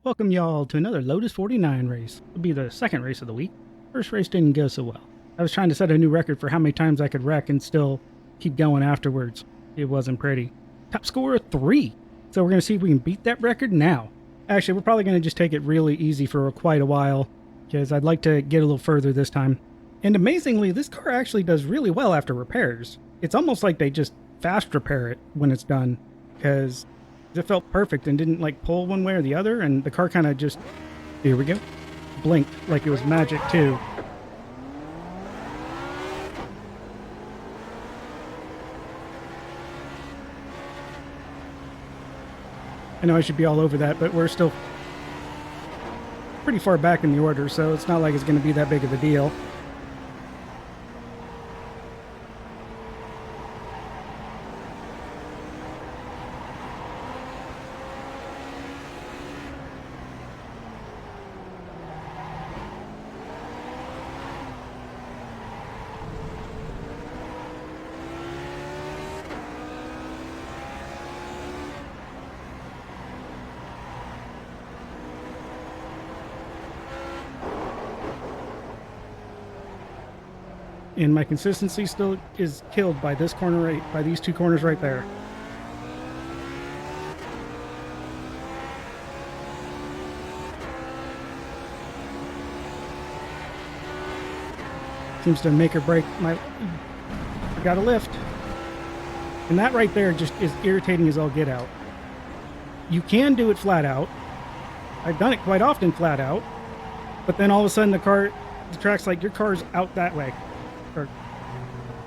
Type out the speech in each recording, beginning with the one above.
Welcome y'all to another Lotus 49 race. It'll be the second race of the week. First race didn't go so well. I was trying to set a new record for how many times I could wreck and still keep going afterwards. It wasn't pretty. Top score of 3. So we're going to see if we can beat that record now. Actually, we're probably going to just take it really easy for quite a while because I'd like to get a little further this time. And amazingly, this car actually does really well after repairs. It's almost like they just fast repair it when it's done because it felt perfect and didn't like pull one way or the other, and the car kind of just, here we go, blinked like it was magic too. I know I should be all over that, but we're still pretty far back in the order, so it's not like it's going to be that big of a deal. And my consistency still is killed by this corner right, by these two corners right there. Seems to make or break my, I got a lift. And that right there just is irritating as all get out. You can do it flat out. I've done it quite often flat out. But then all of a sudden the track's like, your car's out that way. Or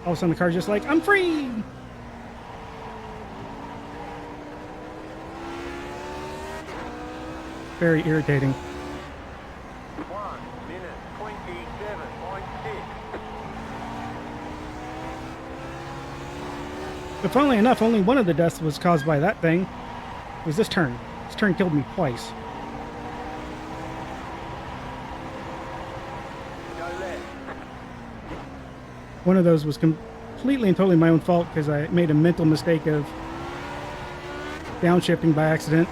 all of a sudden the car's just like, I'm free! Very irritating. 1 minute 27.6. But funnily enough, only one of the deaths was caused by that thing. It was this turn. This turn killed me twice. Go left. One of those was completely and totally my own fault because I made a mental mistake of downshifting by accident.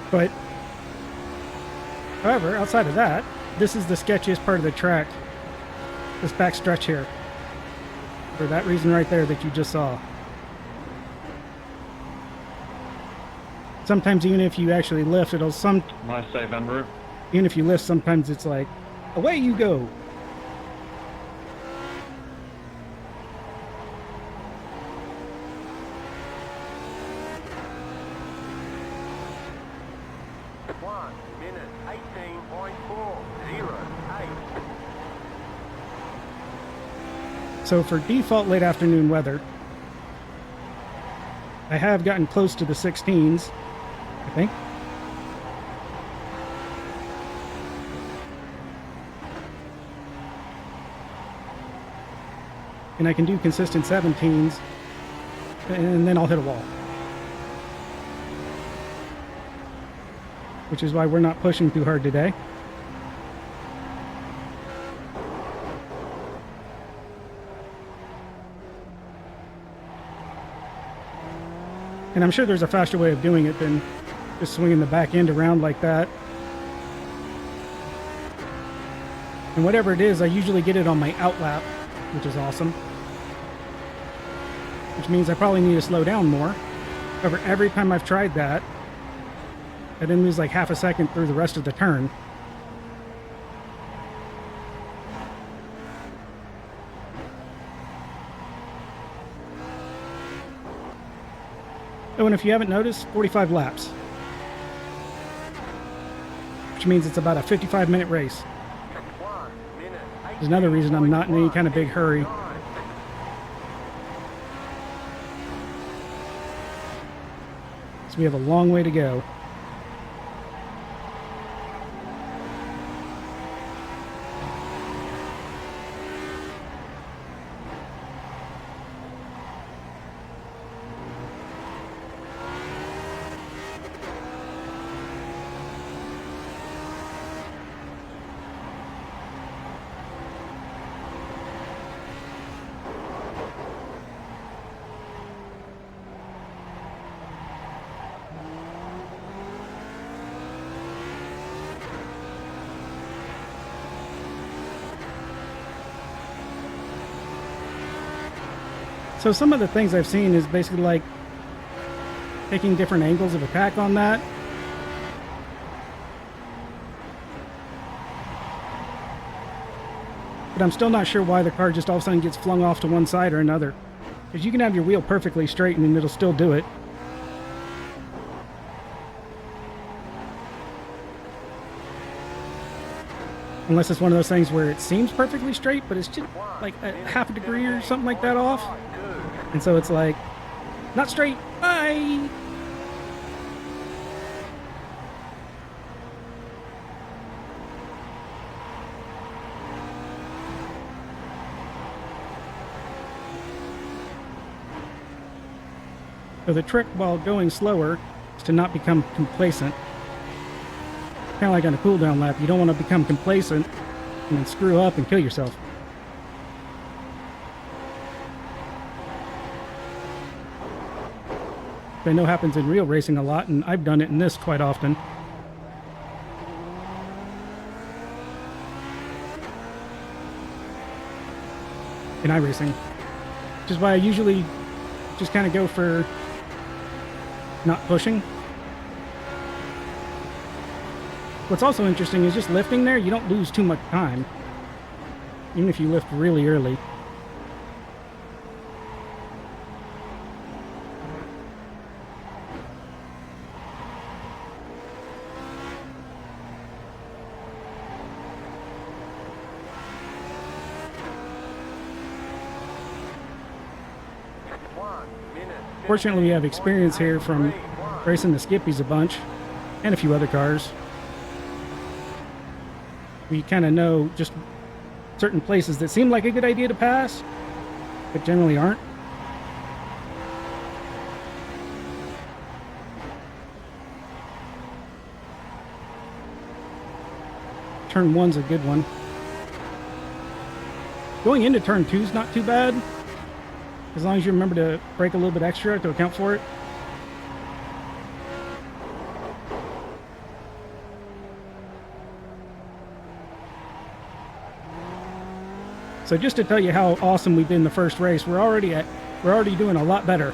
But, however, outside of that, this is the sketchiest part of the track. This back stretch here. For that reason right there that you just saw. Sometimes even if you actually lift, it'll Nice save, Andrew. even if you lift, sometimes it's like, away you go. One minute 18.408. So for default late afternoon weather, I have gotten close to the 16s, I think. And I can do consistent 17s, and then I'll hit a wall. Which is why we're not pushing too hard today. And I'm sure there's a faster way of doing it than just swinging the back end around like that. And whatever it is, I usually get it on my outlap, which is awesome. Which means I probably need to slow down more. However, every time I've tried that, I then lose like half a second through the rest of the turn. Oh, and if you haven't noticed, 45 laps. Which means it's about a 55-minute race. 1 minute There's another reason I'm not in any kind of big hurry. 18.9. So we have a long way to go. So some of the things I've seen is basically like taking different angles of attack on that. But I'm still not sure why the car just all of a sudden gets flung off to one side or another. Because you can have your wheel perfectly straight and it'll still do it. Unless it's one of those things where it seems perfectly straight, but it's just like a half a degree or something like that off. And so it's like, not straight, bye! So the trick while going slower is to not become complacent. Kind of like on a cool down lap, you don't want to become complacent and then screw up and kill yourself. Which I know happens in real racing a lot, and I've done it in this quite often. In iRacing. Which is why I usually just kind of go for not pushing. What's also interesting is just lifting there, you don't lose too much time. Even if you lift really early. Fortunately, we have experience here from racing the Skippies a bunch and a few other cars. We kind of know just certain places that seem like a good idea to pass, but generally aren't. Turn 1's a good one. Going into turn 2's not too bad, as long as you remember to brake a little bit extra to account for it. So just to tell you how awesome we've been the first race, we're already doing a lot better.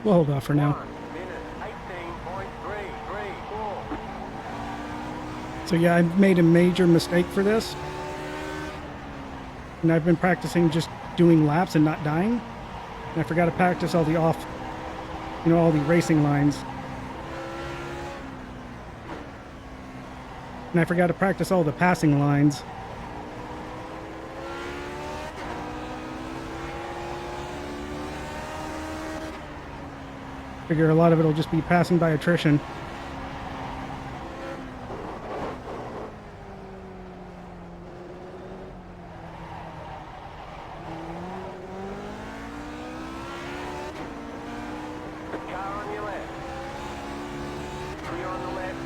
We'll hold off for now. So yeah, I made a major mistake for this. And I've been practicing just doing laps and not dying. And I forgot to practice all the all the racing lines. And I forgot to practice all the passing lines. Figure a lot of it will just be passing by attrition. Car on your left. Clear on the left.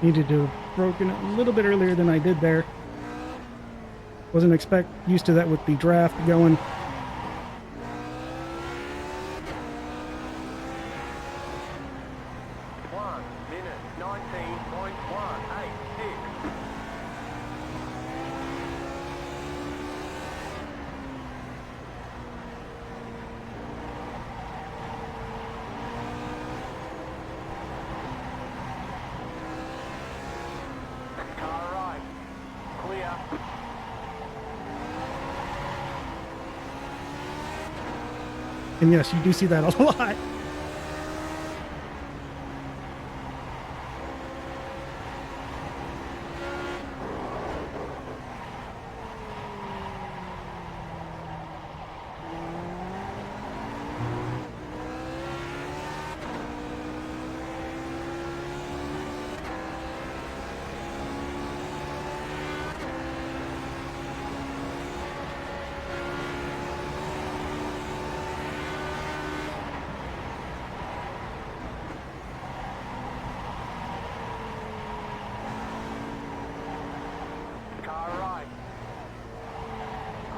Needed to have broken it a little bit earlier than I did there. Wasn't used to that with the draft going. One minute 19.186. Car right. Clear. And yes, you do see that a lot.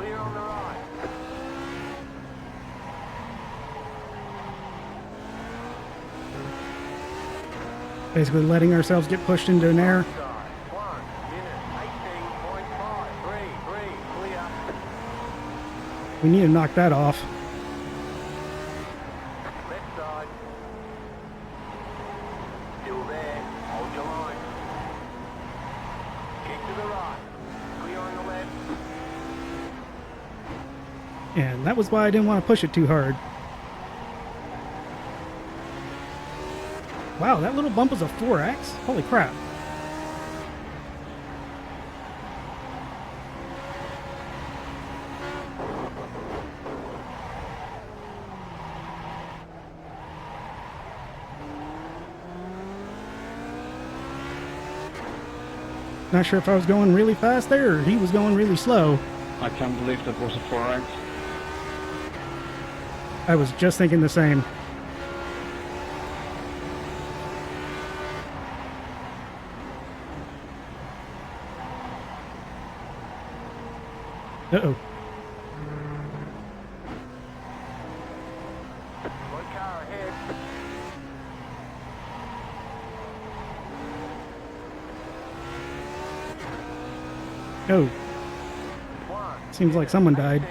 Clear on the right. Basically letting ourselves get pushed into an air. Side. 1 minute 18.5. Green, clear. We need to knock that off. Left side. Still there. Hold your line. Kick to the right. Clear on the left. And that was why I didn't want to push it too hard. Wow, that little bump was a 4X? Holy crap. Not sure if I was going really fast there or he was going really slow. I can't believe that was a 4X. I was just thinking the same. Uh-oh. One car ahead. Oh, 1 seems like someone died. 18.882.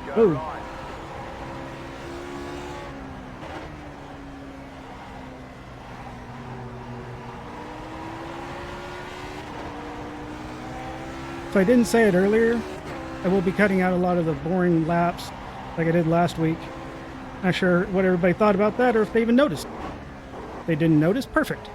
Go Oh. right. If I didn't say it earlier, I will be cutting out a lot of the boring laps like I did last week. Not sure what everybody thought about that or if they even noticed. If they didn't notice, perfect.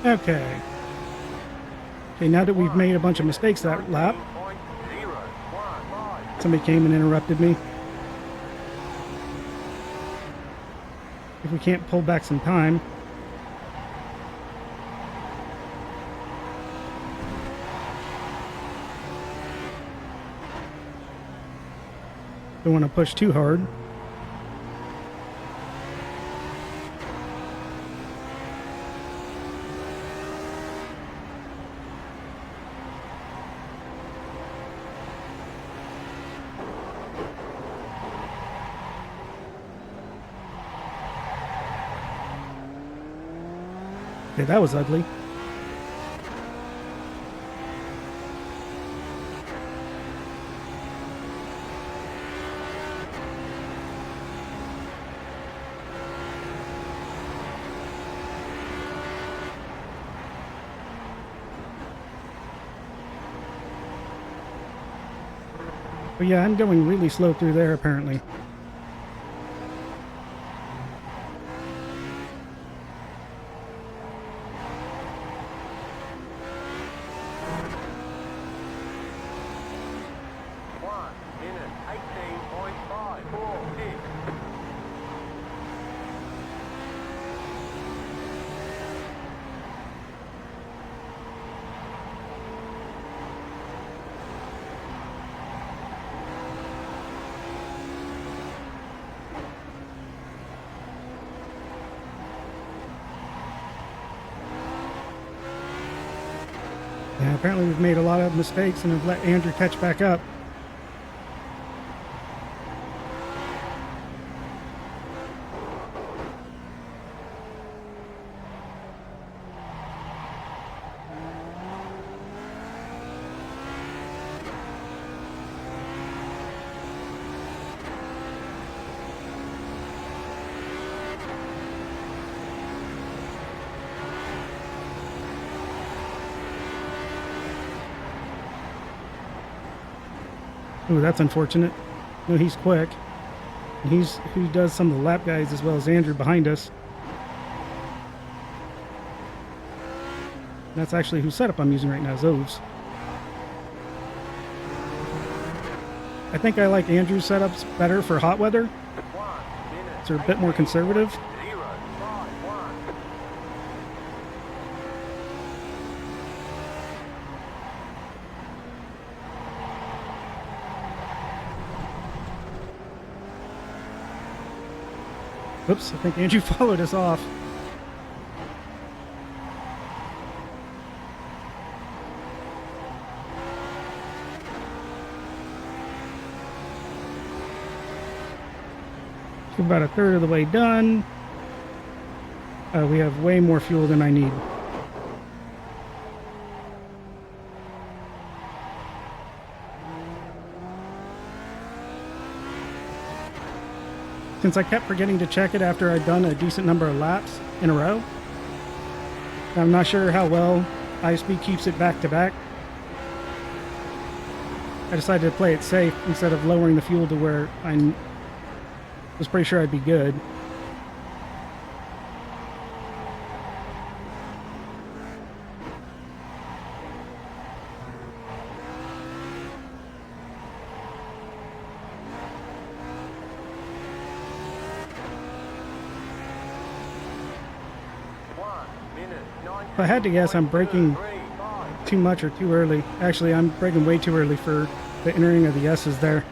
Okay. Okay, now that we've made a bunch of mistakes that lap, 0.015. somebody came and interrupted me. If we can't pull back some time. Don't want to push too hard. Okay, that was ugly. But yeah, I'm going really slow through there apparently. Minute 18.546. Yeah, apparently we've made a lot of mistakes and have let Andrew catch back up. Ooh, that's unfortunate. No, he's quick. And he's who does some of the lap guys as well as Andrew behind us. That's actually whose setup I'm using right now, Zoves. I think I like Andrew's setups better for hot weather. 1 minute. They're a bit more conservative. 051. Oops, I think Andrew followed us off. We're about a third of the way done. We have way more fuel than I need. Since I kept forgetting to check it after I'd done a decent number of laps in a row, I'm not sure how well iSpeed keeps it back to back. I decided to play it safe instead of lowering the fuel to where I was pretty sure I'd be good. If I had to guess, I'm braking too much or too early. Actually, I'm braking way too early for the entering of the S's there.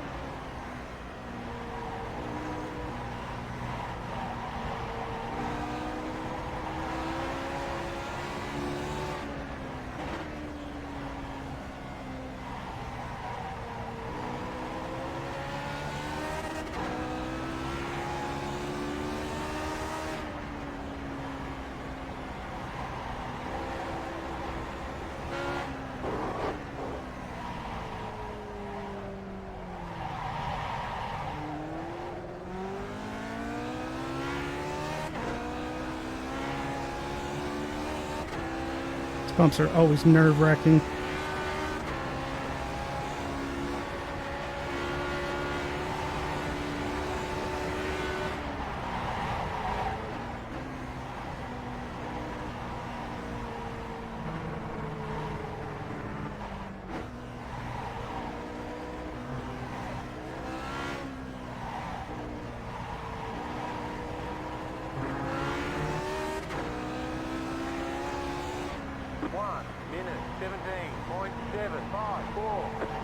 Bumps are always nerve-wracking. Minute 17.754.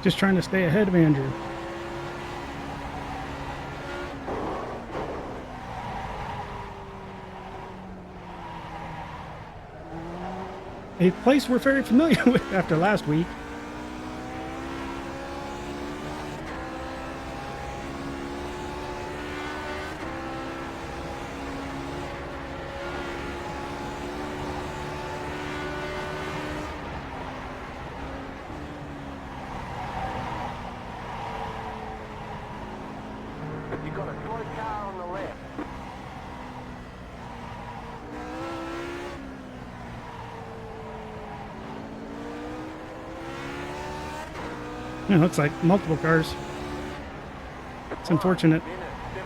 Just trying to stay ahead of Andrew. A place we're very familiar with after last week. You've got a good car on the left. It looks like multiple cars. It's unfortunate. Minute 17.696.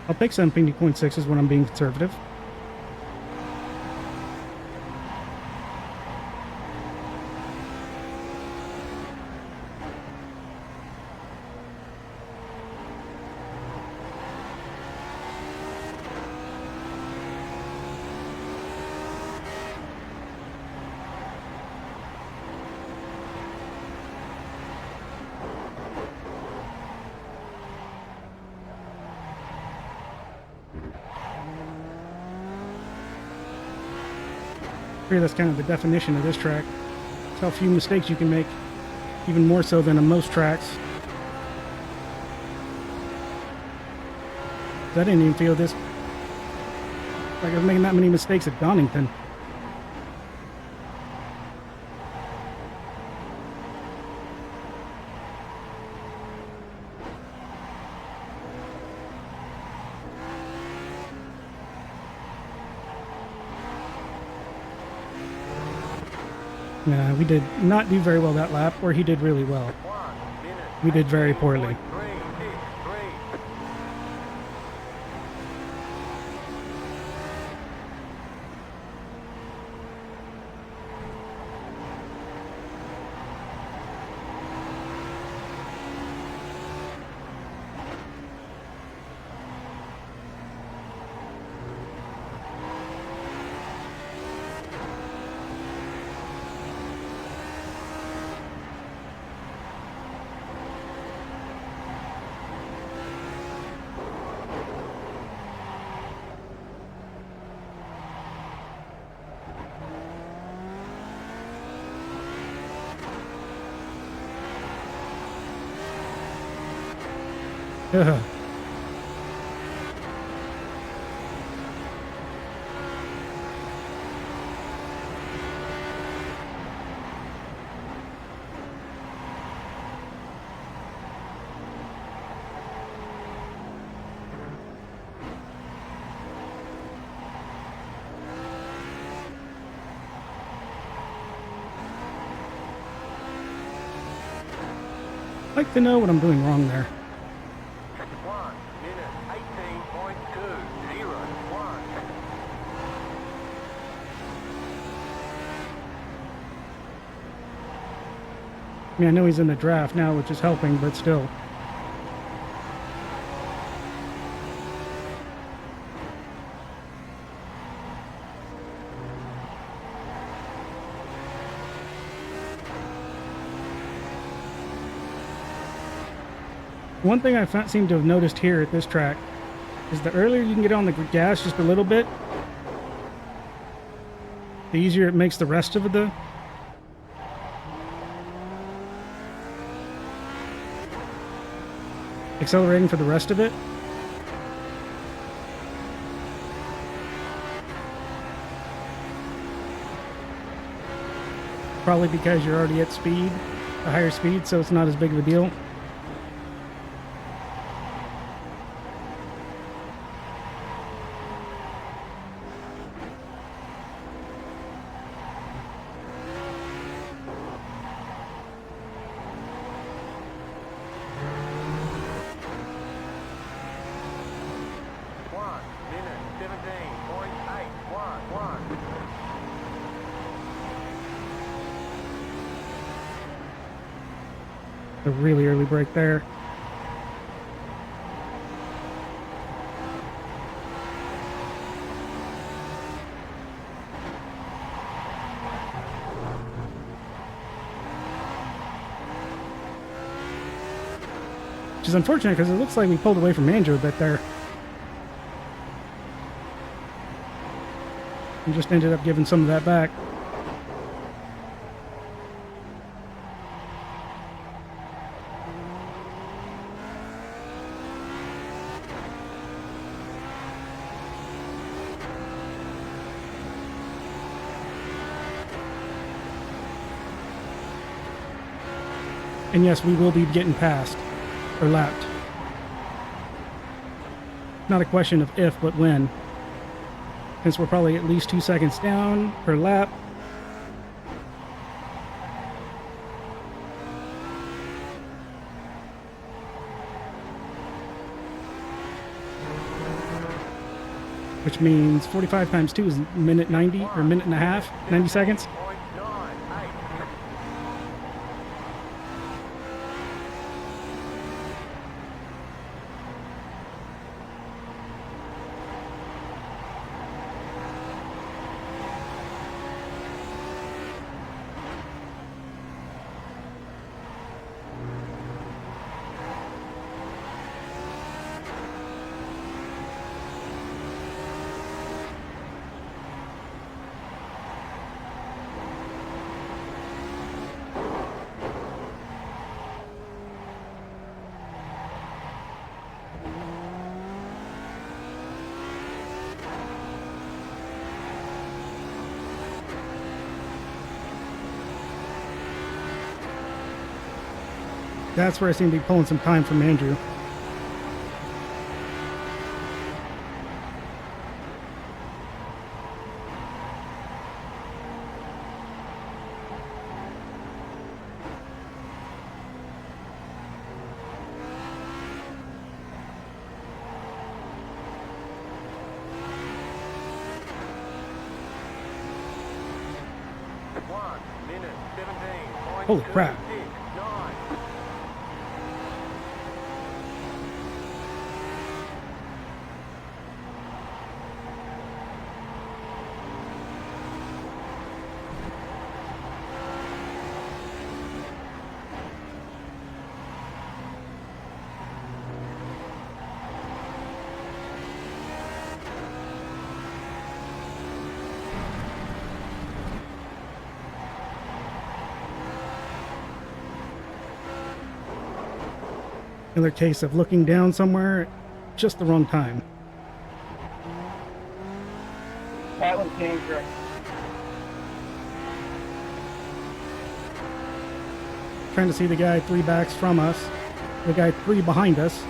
I'll take 17.6 when I'm being conservative. That's kind of the definition of this track. That's how few mistakes you can make, even more so than on most tracks. I didn't even feel this like I was making that many mistakes at Donington. Yeah, we did not do very well that lap, or he did really well. 1 minute. We did very poorly. 363. Ugh. I'd like to know what I'm doing wrong there. 1 minute. 18.201. I mean, I know he's in the draft now, which is helping, but still. One thing I seem to have noticed here at this track is the earlier you can get on the gas just a little bit, the easier it makes the rest of the accelerating for the rest of it. Probably because you're already at speed, a higher speed, so it's not as big of a deal. A really early break there. Which is unfortunate because it looks like we pulled away from Andrew a bit there. We just ended up giving some of that back. And yes, we will be getting passed or lapped. Not a question of if, but when. Since we're probably at least 2 seconds down per lap. Which means 45 times 2 is minute 90 or minute and a half, 90 seconds. That's where I seem to be pulling some time from Andrew. Holy crap. Another case of looking down somewhere just the wrong time. That was dangerous. Trying to see the guy 3 backs from us, the guy 3 behind us.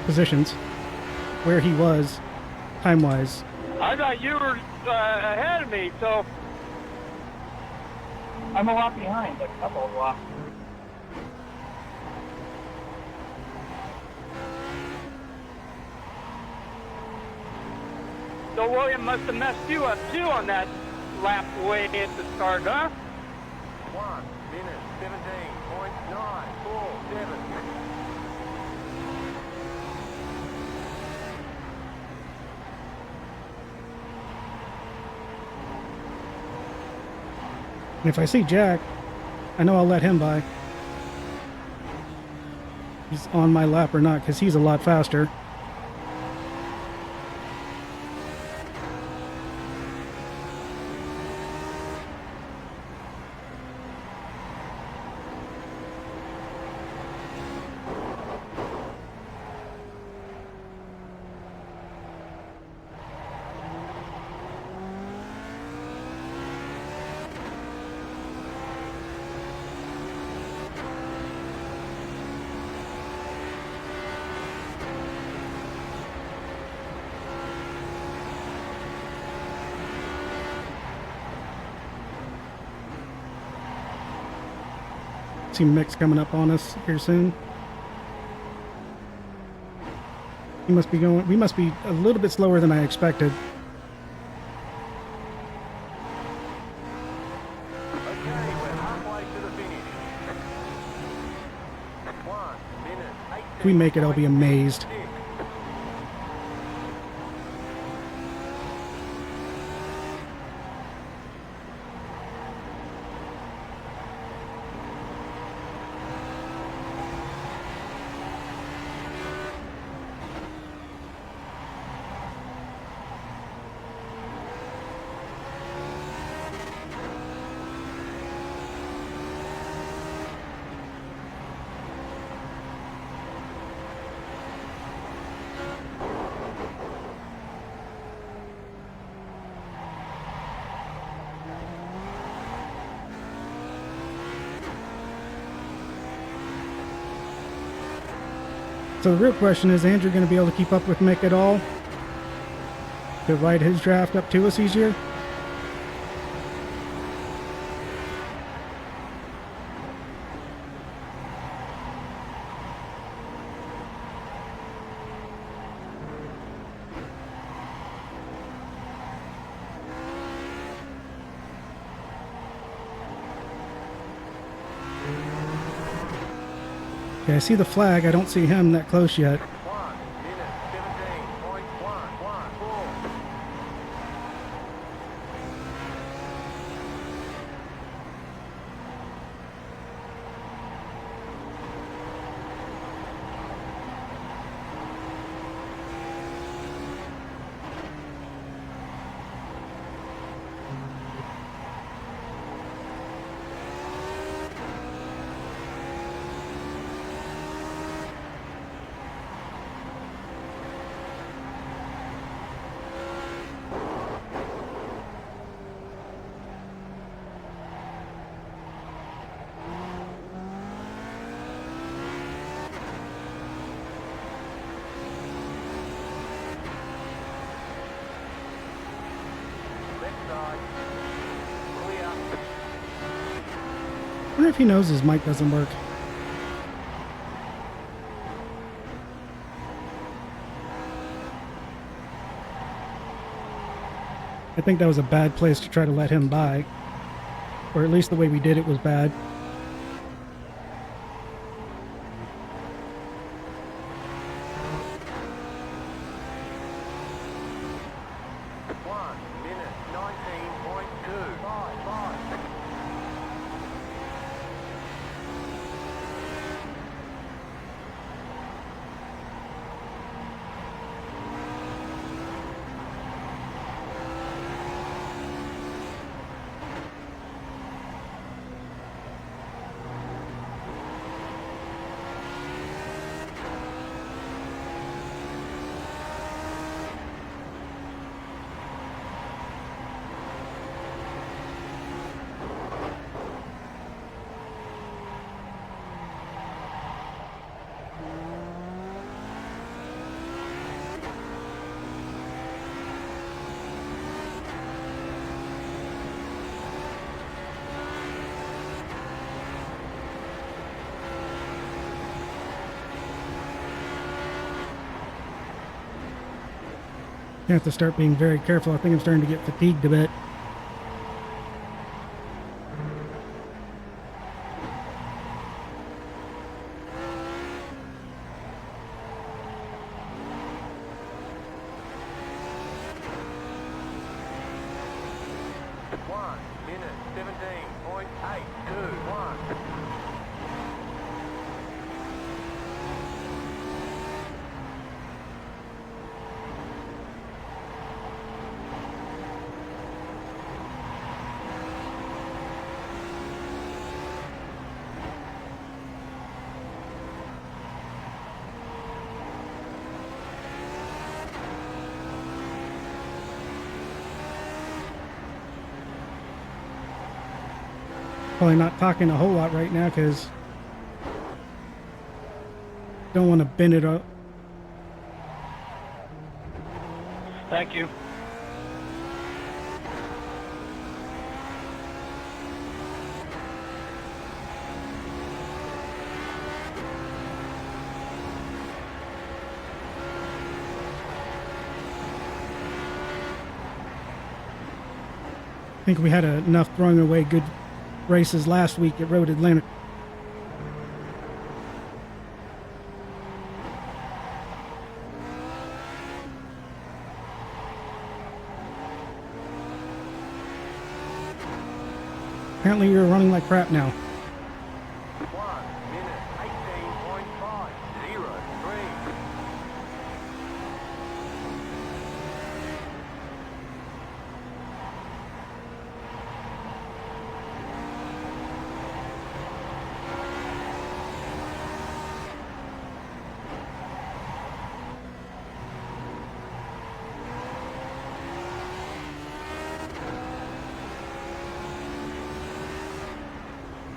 Positions, where he was time-wise. I thought you were ahead of me, so I'm a lot behind, a couple of laps. so William must have messed you up too on that lap way at the start, huh? 1 minute 17.947. And if I see Jack, I know I'll let him by. He's on my lap or not, because he's a lot faster. See Mick's coming up on us here soon. He must be going. We must be a little bit slower than I expected. Okay, we're halfway to the finish. 1 minute 18. If we make it, I'll be amazed. So the real question is Andrew going to be able to keep up with Mick at all? To ride his draft up to us easier? Okay, I see the flag. I don't see him that close yet. 1 minute 17.114. wonder if he knows his mic doesn't work. I think that was a bad place to try to let him by. Or at least the way we did it was bad. I have to start being very careful. I think I'm starting to get fatigued a bit. Probably not talking a whole lot right now because don't want to bend it up. Thank you. I think we had enough throwing away good races last week at Road Atlanta. Apparently you're running like crap now. 1 minute 18.503.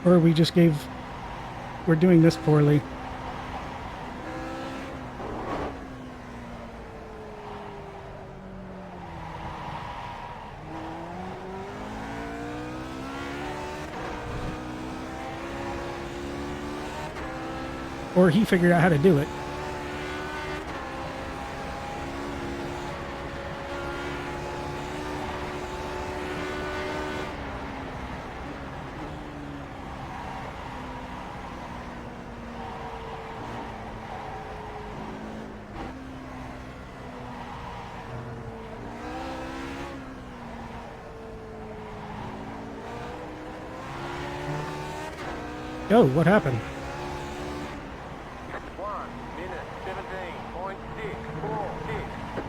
Or we're doing this poorly. Or he figured out how to do it. Oh, what happened? 1 minute 17.646.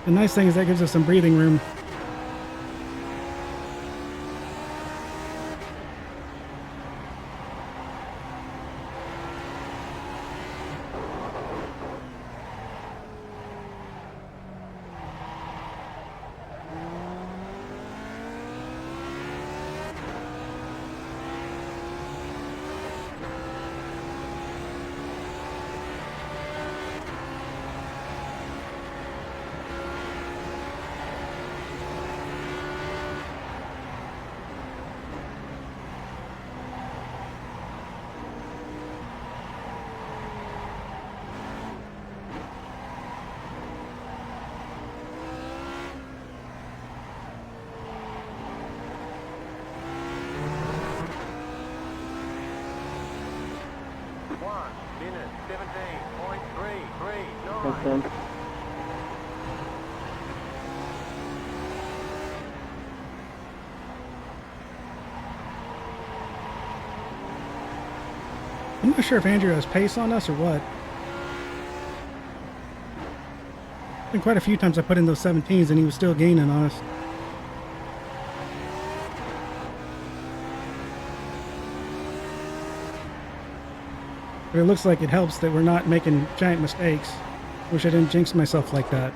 The nice thing is that gives us some breathing room. 17.339. Okay. I'm not sure if Andrew has pace on us or what. Been quite a few times I put in those 17s and he was still gaining on us. But it looks like it helps that we're not making giant mistakes. Wish I didn't jinx myself like that.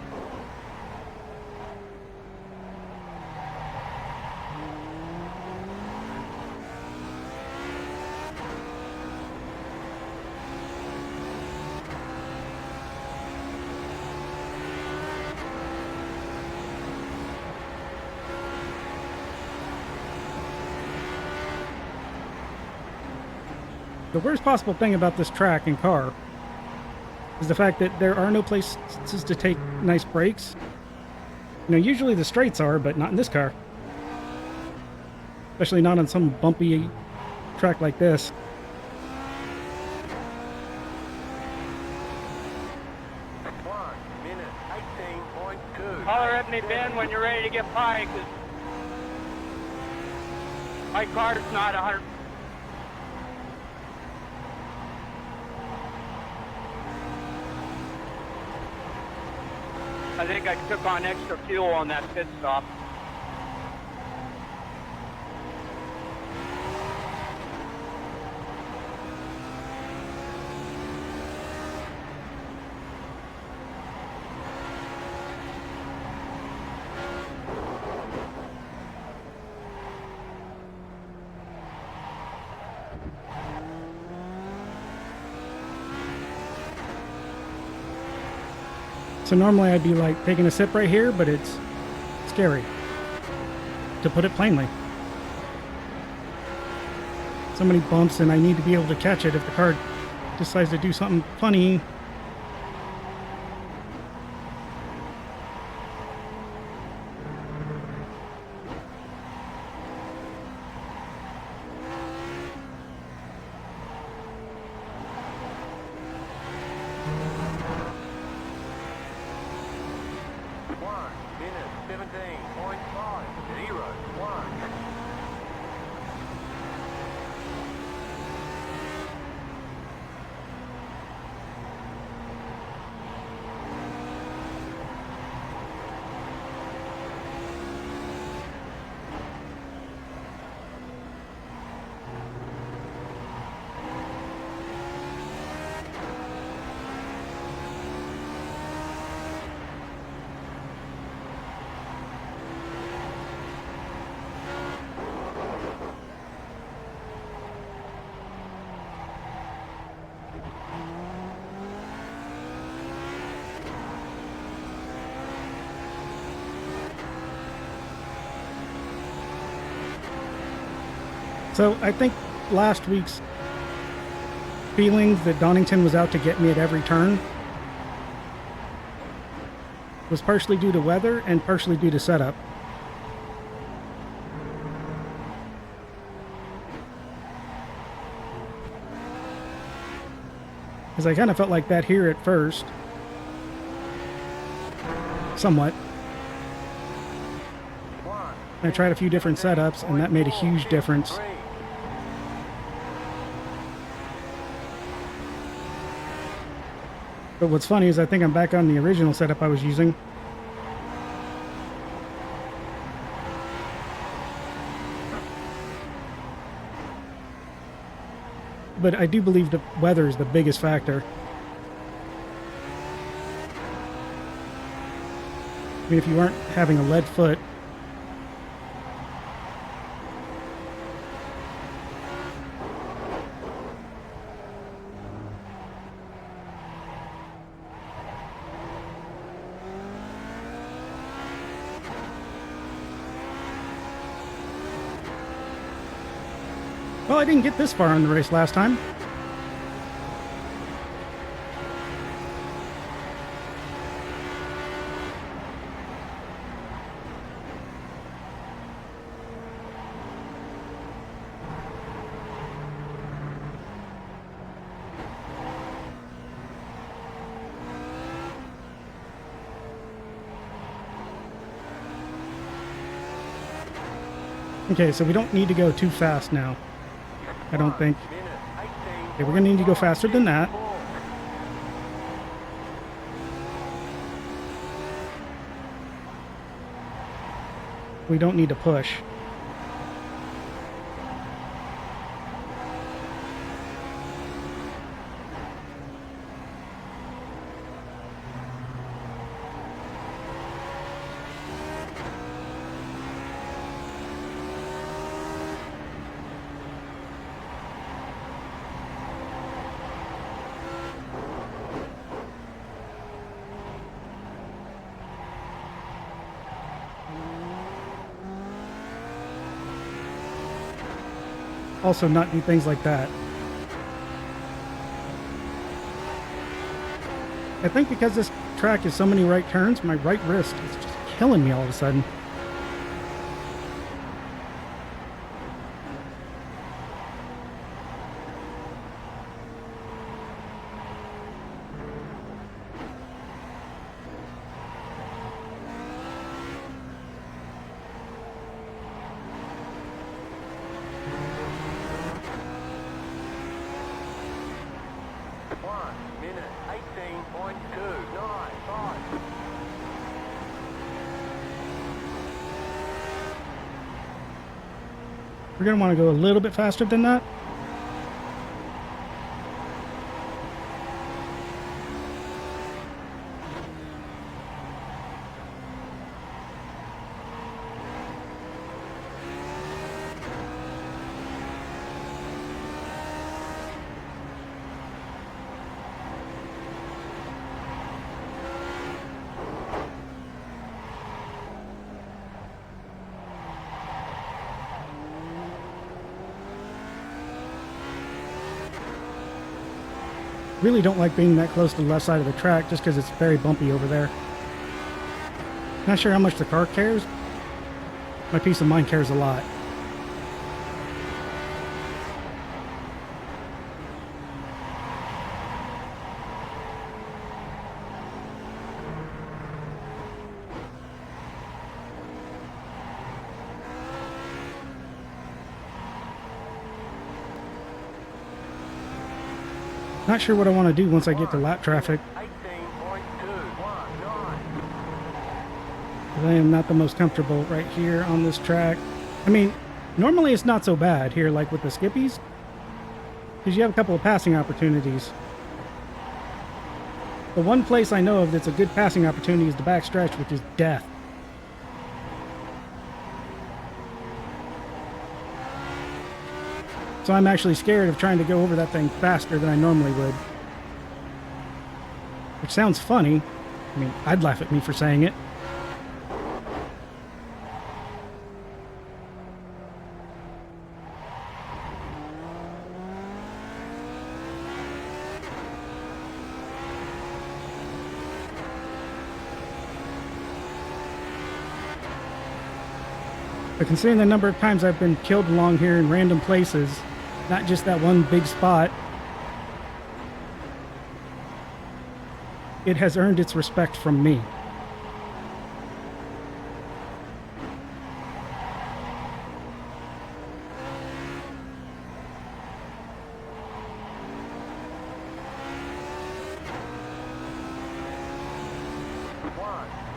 The worst possible thing about this track and car is the fact that there are no places to take nice breaks. You know, usually the straights are, but not in this car. Especially not on some bumpy track like this. Holler at me, Ben, when you're ready to get by, 'cause my car's not 100. I think I took on extra fuel on that pit stop. So normally I'd be like taking a sip right here, but it's scary, to put it plainly. So many bumps and I need to be able to catch it if the car decides to do something funny. So I think last week's feelings that Donington was out to get me at every turn was partially due to weather and partially due to setup. Because I kind of felt like that here at first. Somewhat. I tried a few different setups and that made a huge difference. But what's funny is I think I'm back on the original setup I was using. But I do believe the weather is the biggest factor. I mean, if you aren't having a lead foot, well, I didn't get this far in the race last time. Okay, so we don't need to go too fast now. I don't think. Minute Okay, we're gonna need to go faster than that. 18.4. We don't need to push. Also not do things like that. I think because this track is so many right turns, my right wrist is just killing me all of a sudden. Minute 18.295. We're going to want to go a little bit faster than that. Really don't like being that close to the left side of the track just because it's very bumpy over there. Not sure how much the car cares. My peace of mind cares a lot. Not sure what I want to do once I get to lap traffic. 18.219. I am not the most comfortable right here on this track. I mean, normally it's not so bad here, like with the skippies, because you have a couple of passing opportunities. The one place I know of that's a good passing opportunity is the back stretch, which is death. So I'm actually scared of trying to go over that thing faster than I normally would. Which sounds funny. I mean, I'd laugh at me for saying it. But considering the number of times I've been killed along here in random places, not just that one big spot, it has earned its respect from me.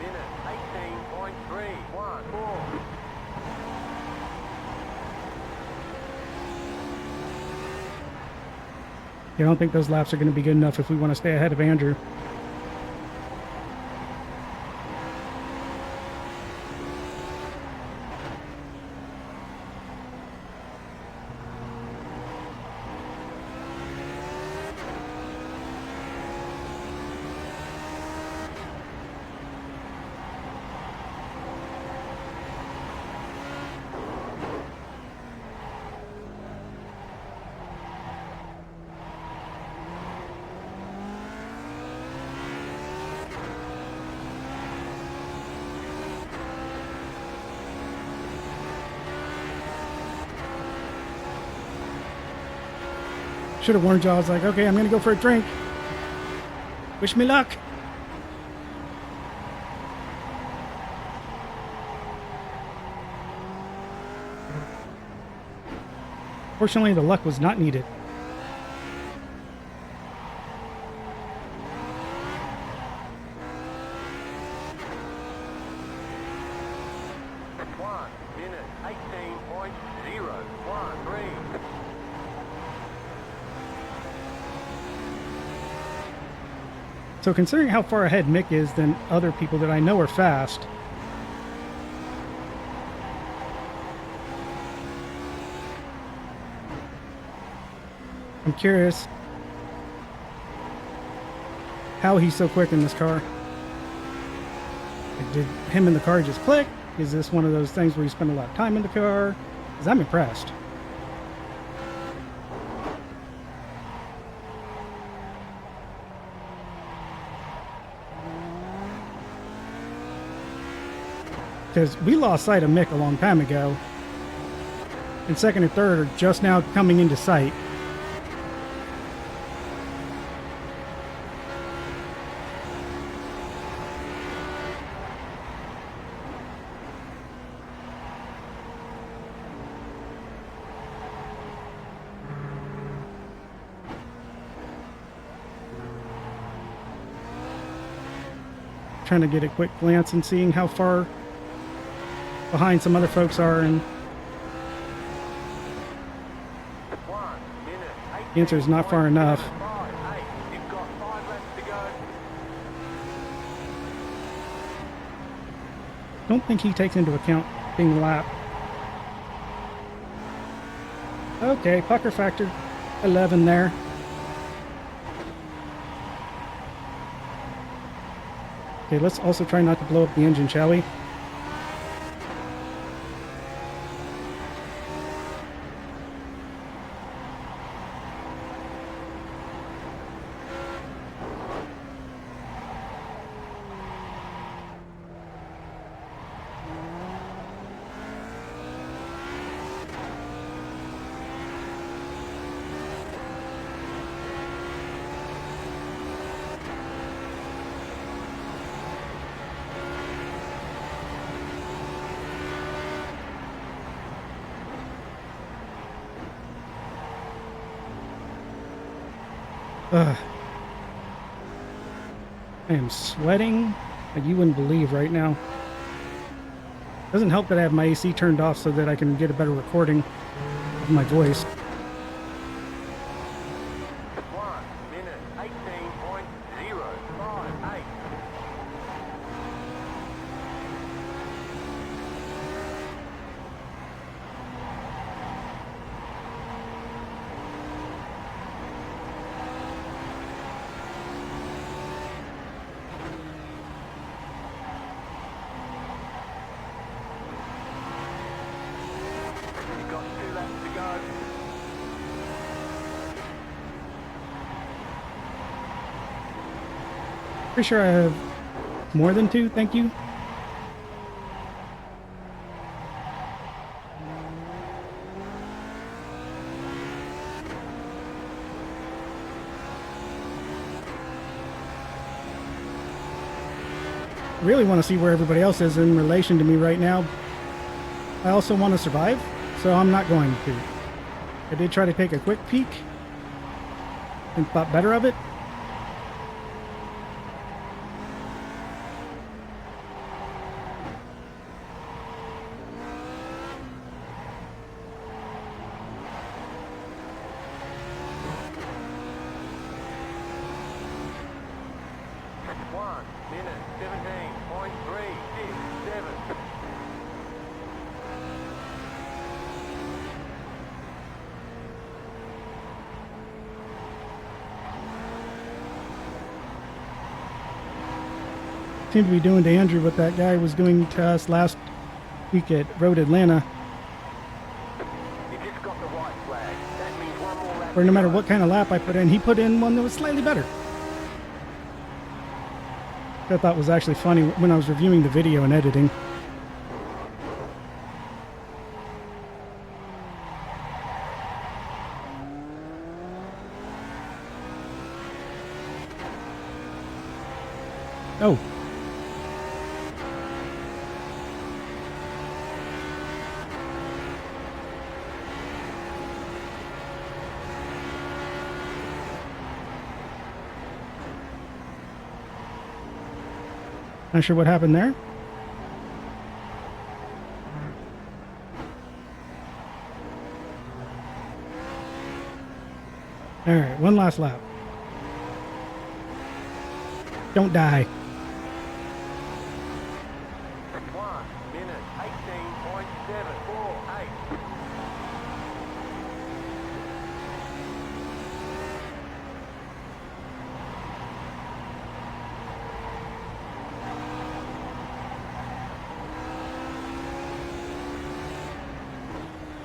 Minute 18.314. I don't think those laps are going to be good enough if we want to stay ahead of Andrew. Should have warned you. I was like, okay, I'm going to go for a drink. Wish me luck. Fortunately, the luck was not needed. One minute, 18.013. So considering how far ahead Mick is than other people that I know are fast, I'm curious how he's so quick in this car. Like, did him and the car just click? Is this one of those things where you spend a lot of time in the car? Because I'm impressed. Because we lost sight of Mick a long time ago. And second and third are just now coming into sight. Trying to get a quick glance and seeing how far behind some other folks are, and 1 minute, the answer is not far enough. 18.58. You've got 5 laps to go. Don't think he takes into account being lap. Okay, pucker factor 11 there. Okay, let's also try not to blow up the engine, shall we? Ugh. I am sweating like you wouldn't believe right now. Doesn't help that I have my AC turned off so that I can get a better recording of my voice. 1 minute, 18.058. You've got 2 laps to go. Pretty sure I have more than 2, thank you. I really want to see where everybody else is in relation to me right now. I also want to survive, so I'm not going to. I did try to take a quick peek and thought better of it. One minute, 17.367. Seemed to be doing to Andrew what that guy was doing to us last week at Road Atlanta, You just got the white flag. That means 1 more lap. where no to matter go. what kind of lap I put in, he put in one that was slightly better. I thought was actually funny when I was reviewing the video and editing. Oh. Not sure what happened there. All right, one last lap. Don't die. 1 minute 18.748.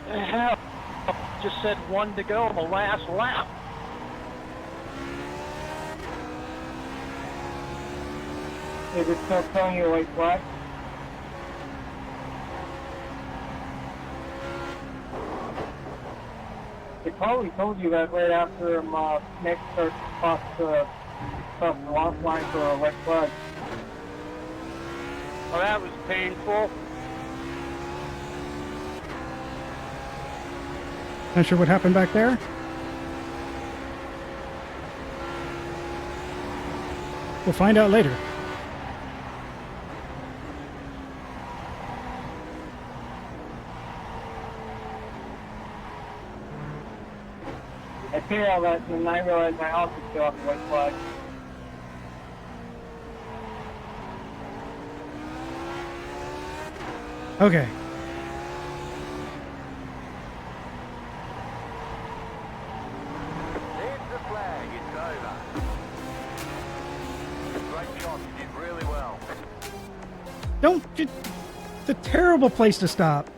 The hell? Just said 1 to go on the last lap. Is it still telling you white flag? They probably told you that right after Nick starts across the launch line for a white flag. Well, that was painful. Not sure what happened back there. We'll find out later. I hear all that, and then I realized my house is still off the white flag. Okay. There's the flag. It's over. Great job. You did really well. It's a terrible place to stop.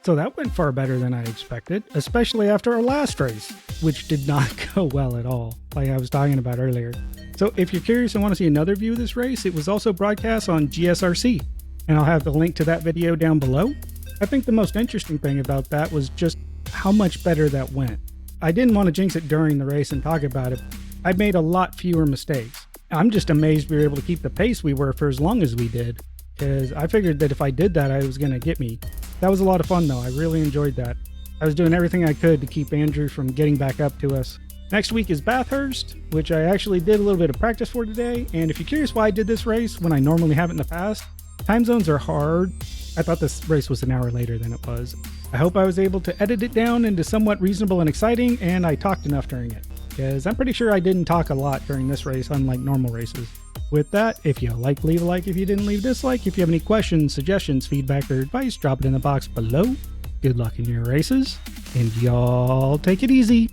So that went far better than I expected, especially after our last race, which did not go well at all, like I was talking about earlier. So if you're curious and want to see another view of this race, it was also broadcast on GSRC, and I'll have the link to that video down below. I think the most interesting thing about that was just how much better that went. I didn't want to jinx it during the race and talk about it. I made a lot fewer mistakes. I'm just amazed we were able to keep the pace we were for as long as we did, because I figured that if I did that, I was going to get me. That was a lot of fun though. I really enjoyed that. I was doing everything I could to keep Andrew from getting back up to us. Next week is Bathurst, which I actually did a little bit of practice for today. And if you're curious why I did this race when I normally haven't in the past, time zones are hard. I thought this race was an hour later than it was. I hope I was able to edit it down into somewhat reasonable and exciting, and I talked enough during it, because I'm pretty sure I didn't talk a lot during this race, unlike normal races. With that, if you like, leave a like. If you didn't, leave a dislike. If you have any questions, suggestions, feedback, or advice, drop it in the box below. Good luck in your races, and y'all take it easy.